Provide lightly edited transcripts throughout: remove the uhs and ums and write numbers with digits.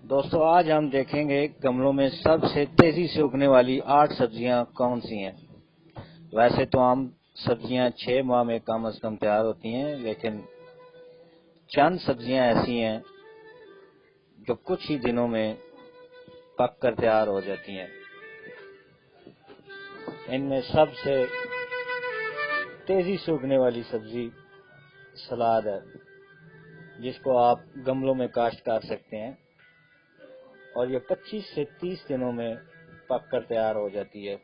دوستو آج ہم دیکھیں گے گملوں میں سب سے تیزی سے اگنے والی 8 سبزیاں کون سی ہیں۔ ویسے تو عام سبزیاں 6 ماہ میں کم از کم تیار ہوتی ہیں، لیکن چند سبزیاں ایسی ہیں جو کچھ ہی دنوں میں پک کر تیار ہو جاتی ہیں۔ ان میں سب سے تیزی سے اگنے والی سبزی سلاد ہے، جس کو آپ گملوں میں کاشت کر سکتے ہیں اور یہ 25 سے 30 دنوں میں پک کر تیار ہو جاتی ہے۔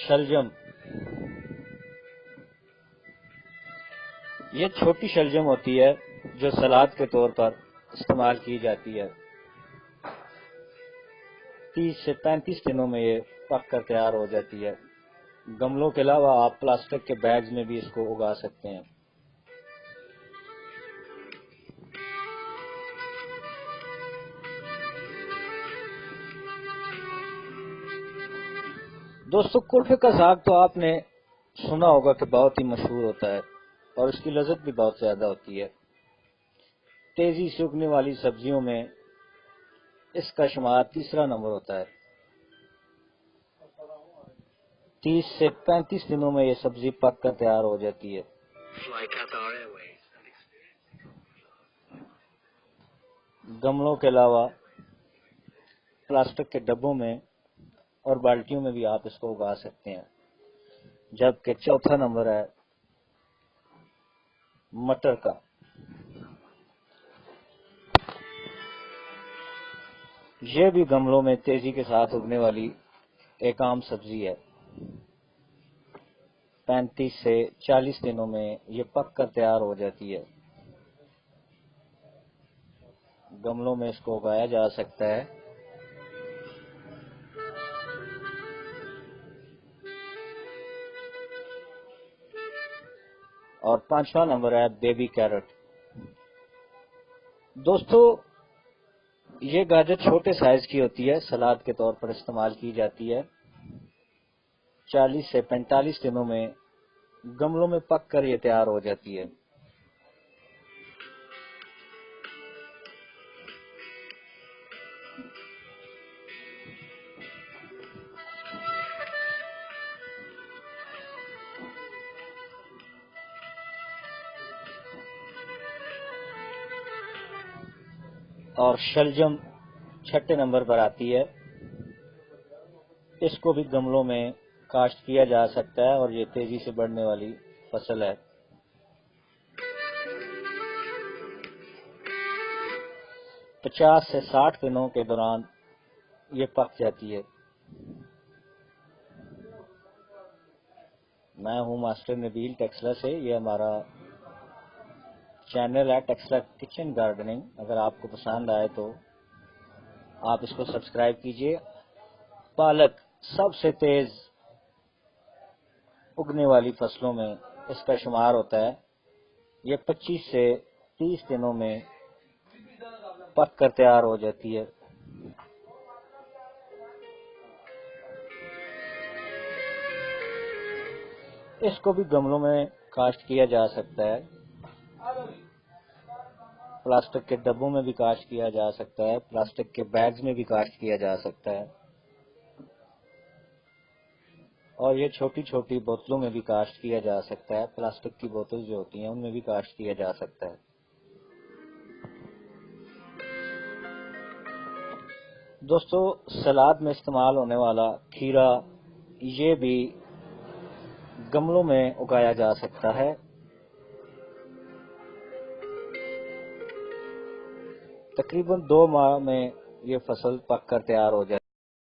شلجم، یہ چھوٹی شلجم ہوتی ہے جو سلاد کے طور پر استعمال کی جاتی ہے۔ 30 سے 35 دنوں میں یہ پک کر تیار ہو جاتی ہے۔ گملوں کے علاوہ آپ پلاسٹک کے بیگز میں بھی اس کو اگا سکتے ہیں۔ دوستو کلفے کا ساگ تو آپ نے سنا ہوگا کہ بہت ہی مشہور ہوتا ہے اور اس کی لذت بھی بہت زیادہ ہوتی ہے۔ تیزی سے اگنے والی سبزیوں میں اس کا شمار تیسرا نمبر ہوتا ہے۔ 30 سے 35 دنوں میں یہ سبزی پک کر تیار ہو جاتی ہے۔ گملوں کے علاوہ پلاسٹک کے ڈبوں میں اور بالٹیوں میں بھی آپ اس کو اگا سکتے ہیں۔ جبکہ چوتھا نمبر ہے مٹر کا۔ یہ بھی گملوں میں تیزی کے ساتھ اگنے والی ایک عام سبزی ہے۔ 35 سے 40 دنوں میں یہ پک کر تیار ہو جاتی ہے۔ گملوں میں اس کو اگایا جا سکتا ہے۔ اور 5واں نمبر ہے بیبی کیرٹ۔ دوستو یہ گاجر چھوٹے سائز کی ہوتی ہے، سلاد کے طور پر استعمال کی جاتی ہے۔ 40 سے 45 دنوں میں گملوں میں پک کر یہ تیار ہو جاتی ہے۔ اور شلجم چھٹے نمبر پر آتی ہے۔ اس کو بھی گملوں میں کاشت کیا جا سکتا ہے اور یہ تیزی سے بڑھنے والی فصل ہے۔ 50 سے 60 دنوں کے دوران یہ پک جاتی ہے۔ میں ہوں ماسٹر نبیل ٹیکسلا سے، یہ ہمارا چینل ہے ٹیکسلا کچن گارڈننگ۔ اگر آپ کو پسند آئے تو آپ اس کو سبسکرائب کیجئے۔ پالک سب سے تیز اگنے والی فصلوں میں اس کا شمار ہوتا ہے۔ یہ 25 سے 30 دنوں میں پک کر تیار ہو جاتی ہے۔ اس کو بھی گملوں میں کاشت کیا جا سکتا ہے۔ پلاسٹک کے ڈبوں میں بھی کاشت کیا جا سکتا ہے، پلاسٹک کے بیگز میں بھی کاشت کیا جا سکتا ہے، اور یہ چھوٹی چھوٹی بوتلوں میں بھی کاشت کیا جا سکتا ہے۔ پلاسٹک کی بوتل جو ہوتی ہیں ان میں بھی کاشت کیا جا سکتا ہے۔ دوستو سلاد میں استعمال ہونے والا کھیرا، یہ بھی گملوں میں اگایا جا سکتا ہے۔ تقریباً 2 ماہ میں یہ فصل پک کر تیار ہو جائے۔